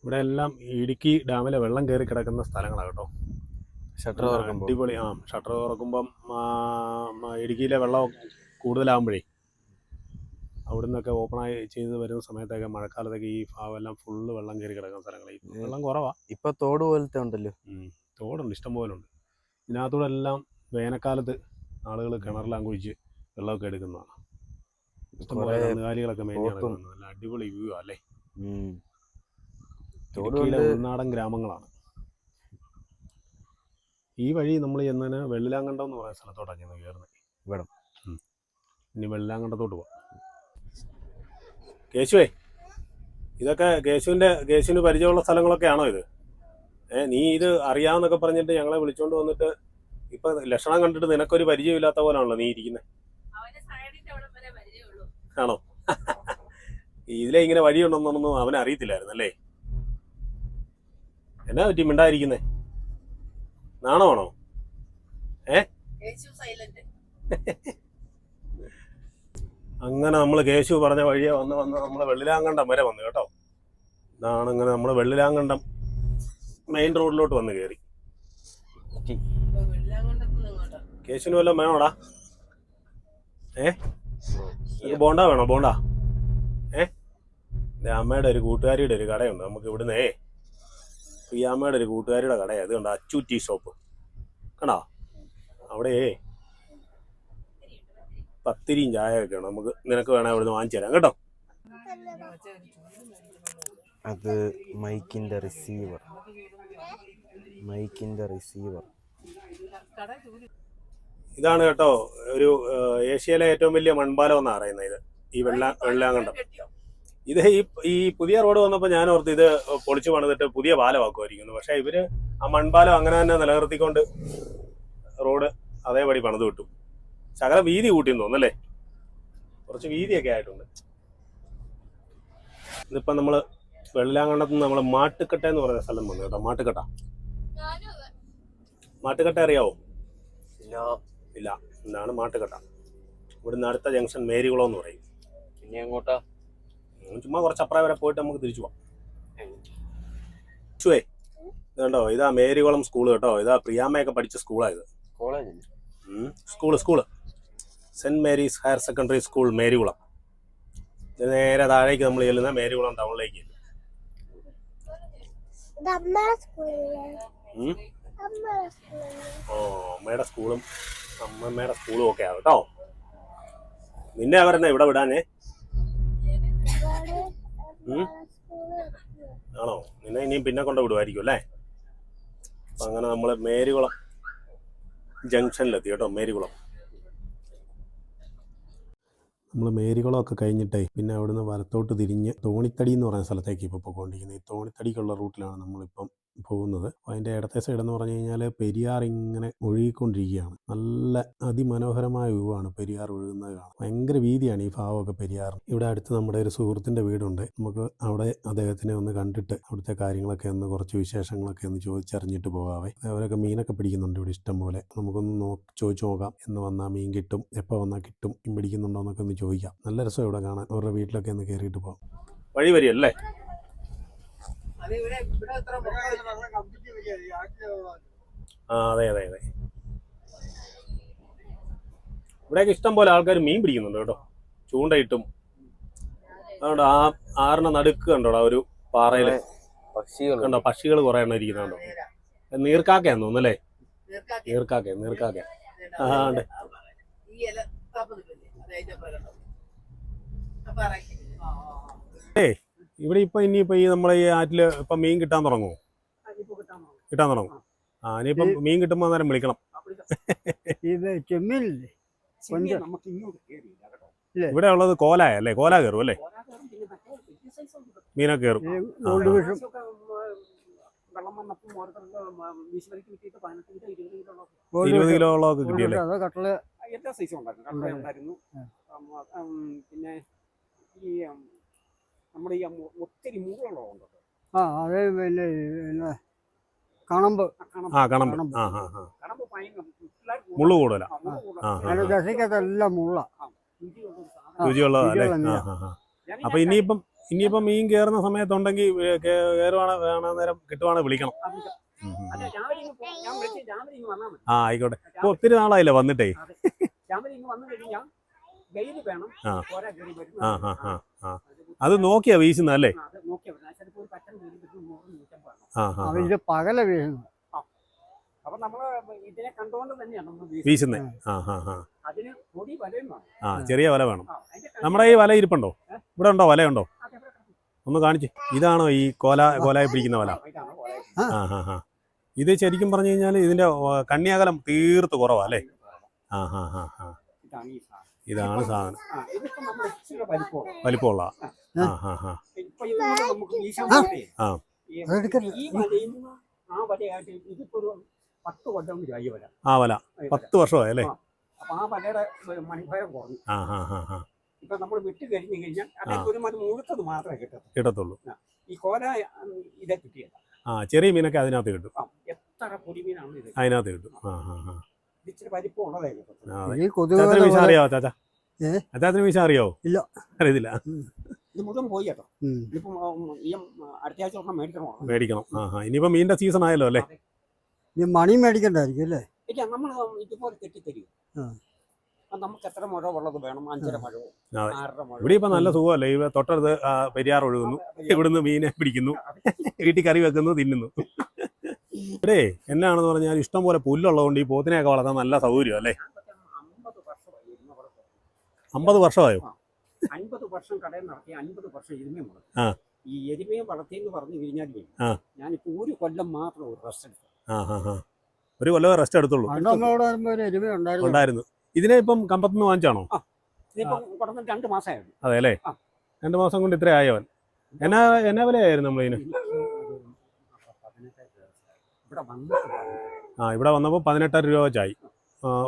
ഇവിടെ എല്ലാം ഇടുക്കി ഡാമിലെ വെള്ളം കയറി കിടക്കുന്ന സ്ഥലങ്ങളാണ് കേട്ടോ. ഷട്ടർ തുറക്കുമ്പോൾ അടിപൊളി. ഷട്ടർ തുറക്കുമ്പം ഇടുക്കിയിലെ വെള്ളം കൂടുതലാകുമ്പോഴേ അവിടെ നിന്നൊക്കെ ഓപ്പണായി ചെയ്ത് വരുന്ന സമയത്തൊക്കെ മഴക്കാലത്തൊക്കെ ഈ ഭാഗമെല്ലാം ഫുള്ള് വെള്ളം കയറി കിടക്കുന്ന സ്ഥലങ്ങൾ. വെള്ളം കുറവാ. ഇപ്പൊ തോട് പോലത്തെ ഉണ്ടല്ലോ. തോടുണ്ട്, ഇഷ്ടം പോലെ ഉണ്ട്. ഇതിനകത്തൂടെ എല്ലാം വേനൽക്കാലത്ത് ആളുകൾ കിണറിലാൻ കുഴിച്ച് വെള്ളമൊക്കെ എടുക്കുന്നതാണ്. ഇഷ്ടംപോലെ കന്നുകാലികളൊക്കെ മേഞ്ഞ് കിടക്കുന്നത്. നല്ല അടിപൊളി വ്യൂ അല്ലേ. ഇടുക്കിയിലെ ഉൾനാടൻ ഗ്രാമങ്ങളാണ്. ഈ വഴി നമ്മൾ ചെന്നതിന് വെള്ളിലാങ്കണ്ടം എന്ന് പറയുന്ന സ്ഥലത്തോട്ടാണ് ചെന്ന് കയറുന്നത്. ഇവിടെ ഇനി വെള്ളിലാങ്കണ്ടത്തോട്ട് പോവാം. കേശുവേ, ഇതൊക്കെ കേശുവിന് പരിചയമുള്ള സ്ഥലങ്ങളൊക്കെയാണോ ഇത്? നീ ഇത് അറിയാമെന്നൊക്കെ പറഞ്ഞിട്ട് ഞങ്ങളെ വിളിച്ചോണ്ട് വന്നിട്ട് ഇപ്പൊ ലക്ഷണം കണ്ടിട്ട് നിനക്കൊരു പരിചയമില്ലാത്ത പോലാണല്ലോ നീ ഇരിക്കുന്നത്. ആണോ? ഇതിലെ ഇങ്ങനെ വഴിയുണ്ടെന്നൊന്നും അവനെ അറിയത്തില്ലായിരുന്നല്ലേ? എന്നാ പറ്റി മിണ്ടായിരിക്കുന്നേ? നാണമാണോ? അങ്ങനെ നമ്മൾ കേശു പറഞ്ഞ വഴിയെ വന്ന് നമ്മൾ വെള്ളിലാങ്കണ്ടം വരെ വന്നു കേട്ടോ. ഇതാണ് ഇങ്ങനെ നമ്മൾ വെള്ളിലാങ്കണ്ടം മെയിൻ റോഡിലോട്ട് വന്ന് കയറി. കേശുവിന് വല്ലതും വേണോടാ? ബോണ്ട വേണോ? ബോണ്ട? അമ്മയുടെ ഒരു കൂട്ടുകാരിയുടെ ഒരു കടയുണ്ട് നമുക്ക് ഇവിടുന്നേ. പ്രിയാമ്മയുടെ ഒരു കൂട്ടുകാരിയുടെ കടയാണ്. അത് കണ്ടോ, അച്ചു ടീ ഷോപ്പ് കണ്ടോ? അവിടെ പത്തിരിയും ചായയൊക്കെയാണ്. നമുക്ക് നിനക്ക് വേണേ അവിടുന്ന് വാങ്ങിച്ചു തരാം കേട്ടോ. അത് മൈക്കിന്റെ റിസീവർ. ഇതാണ് കേട്ടോ ഒരു ഏഷ്യയിലെ ഏറ്റവും വലിയ മൺപാലം എന്നാണ് പറയുന്നത് ഇത്, ഈ വെള്ളാങ്കണ്ടം. ഇത് ഈ പുതിയ റോഡ് വന്നപ്പോൾ ഞാൻ ഓർത്ത് ഇത് പൊളിച്ചു പണിതിട്ട് പുതിയ പാലമാക്കുമായിരിക്കുന്നു. പക്ഷെ ഇവര് ആ മൺപാലം അങ്ങനെ തന്നെ നിലനിർത്തിക്കൊണ്ട് റോഡ് അതേപടി പണിത് വിട്ടു. ശകല വീതി കൂട്ടിയെന്ന് തോന്നല്ലേ? കുറച്ച് വീതിയൊക്കെ ആയിട്ടുണ്ട്. ഇതിപ്പം നമ്മള് വെള്ളിലാങ്കണ്ടത്ത് നിന്ന് നമ്മള് മാട്ടുക്കട്ട എന്ന് പറയുന്ന സ്ഥലം വന്നു കേട്ടോ. മാട്ടുക്കട്ട അറിയാവോ? ഇല്ല. എന്താണ് മാട്ടുക്കട്ട? ഇവിടുന്ന് അടുത്ത ജംഗ്ഷൻ മേരികുളം എന്ന് പറയും. പിന്നെ എങ്ങോട്ടാ? ചുമ്മാ കുറച്ചപ്പുറം വരെ പോയിട്ട് നമുക്ക് തിരിച്ചു പോവാം. ഇതുണ്ടോ, ഇതാ മേരികുളം സ്കൂള് കേട്ടോ. ഇതാ പ്രിയാമ്മയൊക്കെ പഠിച്ച സ്കൂളായത്. School Saint Mary's higher secondary school Marykulam. നേരെ താഴേക്ക് നമ്മൾ ചെല്ലുന്ന മേരികുളം ടൗണിലേക്ക്. അമ്മയുടെ സ്കൂളും അമ്മമ്മയുടെ സ്കൂളും ഒക്കെ ആണ് കേട്ടോ. നിന്നെ അവരെന്നാ ഇവിടെ വിടാനേ? ആണോ? നിന്നെ ഇനിയും പിന്നെ കൊണ്ട് വിടുമായിരിക്കും അല്ലേ? അപ്പൊ അങ്ങനെ നമ്മള് മേരികുളം ജംഗ്ഷനിലെത്തി കേട്ടോ. മേരികുളം നമ്മൾ മേരികുളമൊക്കെ കഴിഞ്ഞിട്ടേ പിന്നെ അവിടുന്ന് വലത്തോട്ട് തിരിഞ്ഞ് തോണിത്തടി എന്ന് പറയുന്ന സ്ഥലത്തേക്ക് ഇപ്പോൾ പോയിക്കൊണ്ടിരിക്കുന്നത്. ഈ തോണിത്തടിക്കുള്ള റൂട്ടിലാണ് നമ്മളിപ്പം പോകുന്നത്. അതിൻ്റെ ഇടത്തെ സൈഡ് എന്ന് പറഞ്ഞു കഴിഞ്ഞാൽ പെരിയാർ ഇങ്ങനെ ഒഴുകിക്കൊണ്ടിരിക്കുകയാണ്. നല്ല അതിമനോഹരമായ വ്യൂ ആണ് പെരിയാർ ഒഴുകുന്നത് കാണാൻ. ഭയങ്കര വീതിയാണ് ഈ ഭാഗമൊക്കെ പെരിയാർ. ഇവിടെ അടുത്ത് നമ്മുടെ ഒരു സുഹൃത്തിൻ്റെ വീടുണ്ട്. നമുക്ക് അവിടെ അദ്ദേഹത്തിനെ ഒന്ന് കണ്ടിട്ട് അവിടുത്തെ കാര്യങ്ങളൊക്കെ ഒന്ന് കുറച്ച് വിശേഷങ്ങളൊക്കെ ഒന്ന് ചോദിച്ചറിഞ്ഞിട്ട് പോകാവേ. അവരൊക്കെ മീനൊക്കെ പിടിക്കുന്നുണ്ട് ഇവിടെ ഇഷ്ടം പോലെ. നമുക്കൊന്ന് ചോദിച്ചു നോക്കാം. എന്ന് വന്നാൽ മീൻ കിട്ടും, എപ്പോൾ വന്നാൽ കിട്ടും, മീൻ പിടിക്കുന്നുണ്ടോ എന്നൊക്കെ ഒന്ന് ചോദിക്കാം. നല്ല രസം ഇവിടെ കാണാൻ. അവരുടെ വീട്ടിലൊക്കെ ഒന്ന് കയറിയിട്ട് പോകാം. വഴി വരികയല്ലേ? അതെ. ഇവിടെയൊക്കെ ഇഷ്ടം പോലെ ആൾക്കാർ മീൻ പിടിക്കുന്നുണ്ട് കേട്ടോ. ചൂണ്ടയിട്ടും. അതുകൊണ്ട് ആ ആറിന് നടുക്ക് കണ്ടോടാ ഒരു പാറയില് കണ്ടോ പക്ഷികൾ കുറെ എണ്ണം ഇരിക്കുന്നുണ്ടോ. നീർക്കാക്കയാന്ന് തോന്നുന്നല്ലേ? നീർക്കാക്ക. ഉണ്ട്. ഇവിടെ ഇനിയിപ്പോ ഈ നമ്മളെ ഈ ആറ്റില് ഇപ്പൊ മീൻ കിട്ടാൻ തുടങ്ങുമോ? ഇനിയിപ്പം മീൻ കിട്ടുമ്പോ അന്നേരം വിളിക്കണം. ഇത് ചെമ്മീനില്ലേ? ഇവിടെ ഉള്ളത് കോലായല്ലേ? കോല കയറും അല്ലേ? മീനൊക്കെ കയറും. 20 കിലോളൊക്കെ കിട്ടിയല്ലേ? പിന്നെ ഈ നമ്മുടെ ഈ ഒത്തിരി മുള്ളുള്ളതുണ്ടോ? അതെ. പിന്നെ കണമ്പ്. മുള്ളു കൂടുതലാ. ദശക്കതെല്ലാം മുള്ള. രുചിയുള്ളതാ അല്ലേ? രുചിയുള്ള ആ ആ ആ. അപ്പൊ ഇനിയിപ്പം മീൻ കയറുന്ന സമയത്തുണ്ടെങ്കിൽ നേരം കിട്ടുവാണെങ്കിൽ വിളിക്കണം. ഉം, ഉം, ഉം. ആ ആയിക്കോട്ടെ. ഇപ്പൊ ഒത്തിരി നാളായില്ലേ വന്നിട്ടേ. ആ ആ ആ ആ ആ. അത് നോക്കിയാ വീശുന്നല്ലേ? ആ ആ ആ. ഇത് പകല വീഴുന്നു. അപ്പൊ നമ്മള് ഇതിനെ കണ്ടുകൊണ്ട് തന്നെയാണ് നമ്മൾ വീശുന്നേ. ആ ആ ആ. അതിന് പൊടി വലയും വേണം. ആ ചെറിയ വല വേണം. അതിന്റെ നമ്മുടെ ഈ വല ഇരിപ്പുണ്ടോ? ഇവിടെ ഉണ്ടോ? വലയുണ്ടോ? ഒന്ന് കാണിച്ച്. ഇതാണോ ഈ കോലായി പിടിക്കുന്ന വല? ഇതാണ് കോല. ആ ആ ആ. ഇത് ശരിക്കും പറഞ്ഞു കഴിഞ്ഞാൽ ഇതിന്റെ കണ്ണിയകലം തീർത്ത് കുറവാ അല്ലേ? ആ ആ ആ ആ. ഇതാണ് ഈ സാധനം. ഇതാണ് സാധനം. ഇതിപ്പോ നമ്മൾ ഇച്ചിരി വലിപ്പമുള്ള. വലിപ്പമുള്ള. ആ ആ ആ. ഇപ്പൊ ഇതുകൊണ്ട് നമുക്ക് വീശാൻ പറ്റേ. ആ. ഈ വലയിൽ നിന്ന് ആ വലയായിട്ട് ഇതിപ്പോ ഒരു 10 കൊല്ലം ആയി വല. ആ വല 10 വർഷമായി അല്ലേ? അപ്പൊ ആ വലയുടെ മണിഫലം കുറഞ്ഞു. ആ ആ ആ ആ. ഇപ്പൊ നമ്മൾ വിട്ട് കഴിഞ്ഞു കഴിഞ്ഞാൽ അതായത് ഒരു മതി മൂത്തത് മാത്രമേ കിട്ടത്തുള്ളൂ. ഈ കോല ഇതേ കിട്ടിയല്ല. ആ ചെറിയ മീനൊക്കെ അതിനകത്ത് കിട്ടും. എത്ര പൊടിമീനാണ് ഇത്. അതിനകത്ത് കിട്ടും. ആ ആ ആ. ഇച്ചിരി വലിപ്പം ഉള്ളതേ കിട്ടും. ഈ കൊതുക് വീശ അറിയാവോ ചാച്ചാ? അച്ചാത്തിന് വീശ അറിയാവോ? ഇല്ല. അറിയത്തില്ല. ഇത് മുഴുവൻ പോയി കേട്ടോ. ഇതിപ്പം ഈ അടുത്ത ആഴ്ച ഒരെണ്ണം മേടിക്കണം. ആ ആ. ഇനിയിപ്പോ മീനിന്റെ സീസൺ ആയല്ലോ അല്ലേ? ഇനി മണി മേടിക്കണ്ടായിരിക്കും അല്ലേ? ഇല്ല, നമ്മൾ ഇതുപോലെ തെറ്റിത്തരും. നമുക്ക് എത്ര മുഴ ഉള്ളത് വേണം? 5.5 മുഴോ 6.5 മുഴോ. ഇവിടെ ഇപ്പൊ നല്ല സുഖമല്ലേ? ഇവ തൊട്ടടുത്ത് പെരിയാർ ഒഴുകുന്നു, ഇവിടുന്ന് മീനെ പിടിക്കുന്നു, വീട്ടിൽ കറി വെക്കുന്നു, തിന്നുന്നു. ഇവിടെ എന്നാണെന്ന് പറഞ്ഞാൽ ഇഷ്ടം പോലെ പുല്ലുള്ളതുകൊണ്ട് ഈ പോത്തിനെയൊക്കെ വളർത്താൻ നല്ല സൗകര്യം അല്ലേ? 50 വർഷമായോ? 50 വർഷം കടയിൽ നടത്തി 50 വർഷം എരുമയും ആ. വളർത്തി. ഈ എരുമയും വളർത്തിയെന്ന് പറഞ്ഞു കഴിഞ്ഞാൽ ഞാനിപ്പോ ഒരു കൊല്ലം മാത്രം ഒരു റെസ്റ്റ് എടുത്തു. ആ ആ ആ. ഒരു കൊല്ലം റെസ്റ്റ് എടുത്തുള്ളൂ. നമ്മളോട് വരുമ്പോ ഒരു എരുമ ഉണ്ടായിരുന്നു. ഇതിനെ ഇപ്പം കമ്പത്തുനിന്ന് വാങ്ങിച്ചാണോ? ഇതിപ്പോ കൊടുത്തിട്ട് 2 മാസമായിരുന്നു. അതെ അല്ലേ? 2 മാസം കൊണ്ട് ഇത്ര ആയവൻ. എന്നാ വിലയായിരുന്നു നമ്മളിതിന്? ഇവിടെ വന്നിട്ട് ആ ഇവിടെ വന്നപ്പോൾ 18,000 രൂപ വെച്ചായി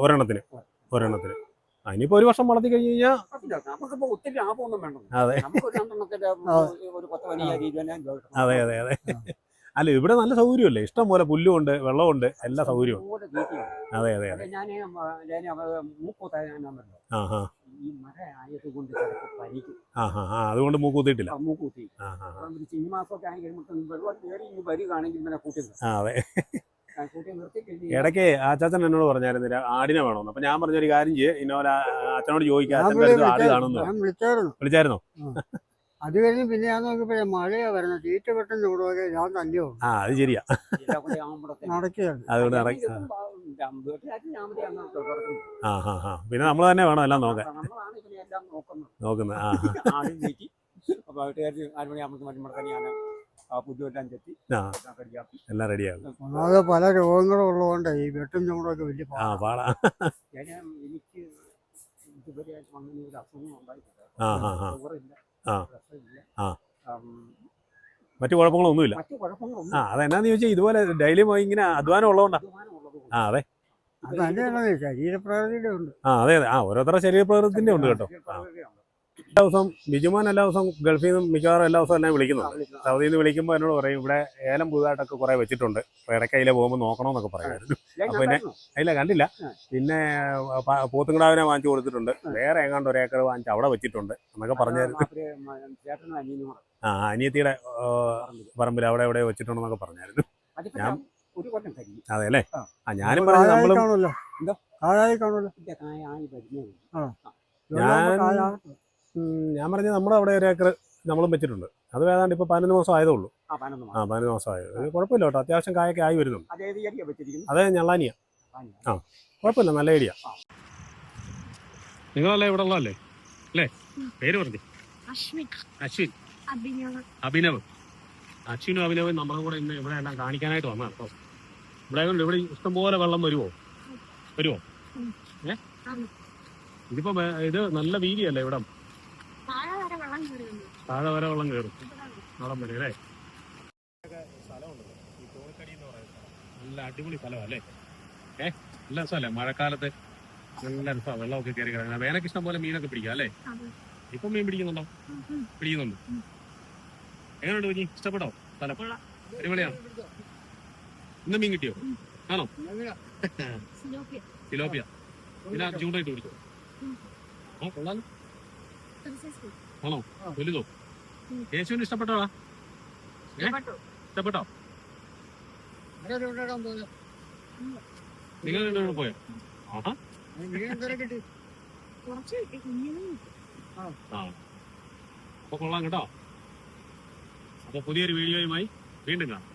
ഒരെണ്ണത്തിന്. ഇനിയിപ്പോ 1 വർഷം വളർത്തി കഴിഞ്ഞ് കഴിഞ്ഞാൽ നമുക്കിപ്പോ ഒത്തിരി ലാഭമൊന്നും വേണം. അതെ നമുക്ക് ഒരു 2 ഒരു 10,000 രൂപ. അതെ അതെ അതെ. അല്ല ഇവിടെ നല്ല സൗകര്യമല്ലേ? ഇഷ്ടം പോലെ പുല്ലുമുണ്ട്, വെള്ളമുണ്ട്, എല്ലാ സൗകര്യവും. അതെ അതെ അതെ. ഞാൻ മൂക്കൂത്താനല്ലോ. ആ ആ ഈ മഴ ആയതുകൊണ്ട് ചിലപ്പോൾ പരിക്കും. ആ ആ ആ. അതുകൊണ്ട് മൂക്കുത്തിയിട്ടില്ല. മൂക്കൂത്തി ആ ആ ചിങ്ങ മാസമൊക്കെ ആയി കഴിയുമ്പോൾ വെള്ളം കയറി ഇനി വരികയാണെങ്കിൽ ഇങ്ങനെ കൂട്ടി ആ അതെ. കൂട്ടി നിർത്തി കഴിഞ്ഞ് ഇടയ്ക്ക് അച്ചാച്ചൻ എന്നോട് പറഞ്ഞായിരുന്നു ആടിനെ വേണമെന്ന്. അപ്പൊ ഞാൻ പറഞ്ഞൊരു കാര്യം ചെയ്യ്, ഇന്നോല അച്ഛനോട് ചോദിക്കാം, ഞാൻ അച്ഛൻ്റെ അടുത്ത് ആട് കാണുന്നു. വിളിച്ചായിരുന്നോ? അത് കഴിഞ്ഞ് പിന്നെ ഞാൻ നോക്കിയപ്പോ മഴയാ വരണം, തീറ്റ പെട്ടെന്ന് ചൂടുവൊക്കെ ഞാൻ തന്നെയോ. ആ അത് ശരിയാ. നടക്കുകയാണ്. അതുകൊണ്ട് നടക്കി. ആ ആ ആ. പിന്നെ നമ്മൾ തന്നെ വേണം എല്ലാം നോക്കാൻ. നമ്മളാണ് ഇതിനെല്ലാം നോക്കുന്നത്. ആ ആടും നീക്കി. അപ്പൊ വീട്ടുകാർ 4 മണിയാകുമ്പോൾ മരുമടക്കാൻ ഞാൻ പുല്ലുമെല്ലാം ചെത്തി എല്ലാം റെഡിയാകും. ഒന്നാമത് പല രോഗങ്ങളും ഉള്ളതുകൊണ്ട് ഈ വെട്ടും ചൂടൊക്കെ വലിയ ആ പാടാ. എനിക്ക് ഇതുവരെ അങ്ങനെ ഒരു അസുഖം ഉണ്ടായിട്ടില്ല. ആ ആ ആ ഷുഗറില്ല, ആ പ്രഷറില്ല, ആ. മറ്റു കുഴപ്പങ്ങളൊന്നുമില്ല. മറ്റു കുഴപ്പങ്ങളൊന്നും. ആ അതെന്നാന്ന് ചോദിച്ചാൽ ഇതുപോലെ ഡെയിലി ഇങ്ങനെ അധ്വാനം ഉള്ളതുകൊണ്ടാ. ആ അതെ. അത് തന്നെയാണ് ശരീരപ്രകൃതിയുടെ ഉണ്ട്. ആ അതെ അതെ. ആ ഓരോരുത്തരുടെ ശരീരപ്രകൃതിന്റെ ഉണ്ട് കേട്ടോ. എല്ലാ ദിവസം ബിജുമോൻ എല്ലാ ദിവസവും ഗൾഫിൽ നിന്നും മിക്കവാറും എല്ലാ ദിവസവും എന്നെ വിളിക്കുന്നുണ്ട്. സൗദിയിൽ നിന്ന് വിളിക്കുമ്പോൾ എന്നോട് പറയും ഇവിടെ ഏലം പുതുതായിട്ടൊക്കെ കുറെ വെച്ചിട്ടുണ്ട്, ഇടയ്ക്ക് അതിലെ പോകുമ്പോൾ നോക്കണമെന്നൊക്കെ പറയുമായിരുന്നു. അപ്പൊ പിന്നെ അതിലെ കണ്ടില്ല. പിന്നെ പോത്തുംകിടാവിനെ വാങ്ങിച്ചു കൊടുത്തിട്ടുണ്ട്, വേറെ എങ്ങാണ്ട് 1 ഏക്കർ വാങ്ങിച്ച് അവിടെ വെച്ചിട്ടുണ്ട് എന്നൊക്കെ പറഞ്ഞായിരുന്നു. ആ അനിയത്തിയുടെ പറമ്പിൽ അവിടെ എവിടെ വെച്ചിട്ടുണ്ടെന്നൊക്കെ പറഞ്ഞായിരുന്നു. ഞാൻ അതെ അല്ലേ? ആ ഞാനും പറഞ്ഞു നമ്മളും ഞാൻ പറഞ്ഞ നമ്മുടെ അവിടെ 1 ഏക്കർ നമ്മളും വെച്ചിട്ടുണ്ട്. അത് ഏതാണ്ട് ഇപ്പൊ 11 മാസം ആയതേ ഉള്ളൂ. ആ 11 മാസം ആയത്. കുഴപ്പമില്ല കേട്ടോ, അത്യാവശ്യം കായൊക്കെ ആയി വരുന്നുണ്ട്. അതെ ഞള്ളാനിയാ. ആ കുഴപ്പമില്ല, നല്ല ഏരിയ. നിങ്ങളല്ലേ ഇവിടെ ഉള്ളതല്ലേ അല്ലേ? പേര് പറഞ്ഞു. അശ്വിൻ, അഭിനവ്. അശ്വിനും അഭിനവും നമ്മുടെ കൂടെ ഇന്ന് ഇവിടെ എല്ലാം കാണിക്കാനായിട്ട് വന്നതാണ് കേട്ടോ. ഇവിടെ ഇഷ്ടംപോലെ വെള്ളം വരുമോ? ഇതിപ്പോ ഇത് നല്ല വീതിയല്ലേ ഇവിടെ? താഴെ വരെ വെള്ളം കയറും. വെള്ളം വരും അല്ലേ? സ്ഥലമുണ്ട് ഈ തോണിക്കടി എന്ന് പറയുന്നത്. നല്ല അടിപൊളി സ്ഥലമാണ് അല്ലേ? നല്ല രസമല്ലേ? മഴക്കാലത്ത് നല്ല രസമാണ്, വെള്ളമൊക്കെ കയറി കിടക്കുന്നത്. വേനൊക്കെ ഇഷ്ടം പോലെ മീനൊക്കെ പിടിക്കാം അല്ലേ? ഇപ്പം മീൻ പിടിക്കുന്നുണ്ടോ? പിടിക്കുന്നുണ്ട്. എങ്ങനെയുണ്ട് കുഞ്ഞി? ഇഷ്ടപ്പെട്ടോ സ്ഥലം? അടിപൊളിയാണ്. ഇന്ന് മീൻ കിട്ടിയോ? ആണോ? സിലോപ്പിയ. പിന്നെ ചൂണ്ടായിട്ട് പിടിച്ചോ? കൊള്ളാലോ. ആണോ വലുതോ യേശുവിന് ഇഷ്ടപ്പെട്ടോളാ ഇഷ്ടപ്പെട്ടോ നിങ്ങൾ രണ്ടുപേരും പോയോ ആഹാ അപ്പൊ കൊള്ളാം കേട്ടോ അപ്പൊ പുതിയൊരു വീഡിയോയുമായി വീണ്ടും കാണാം.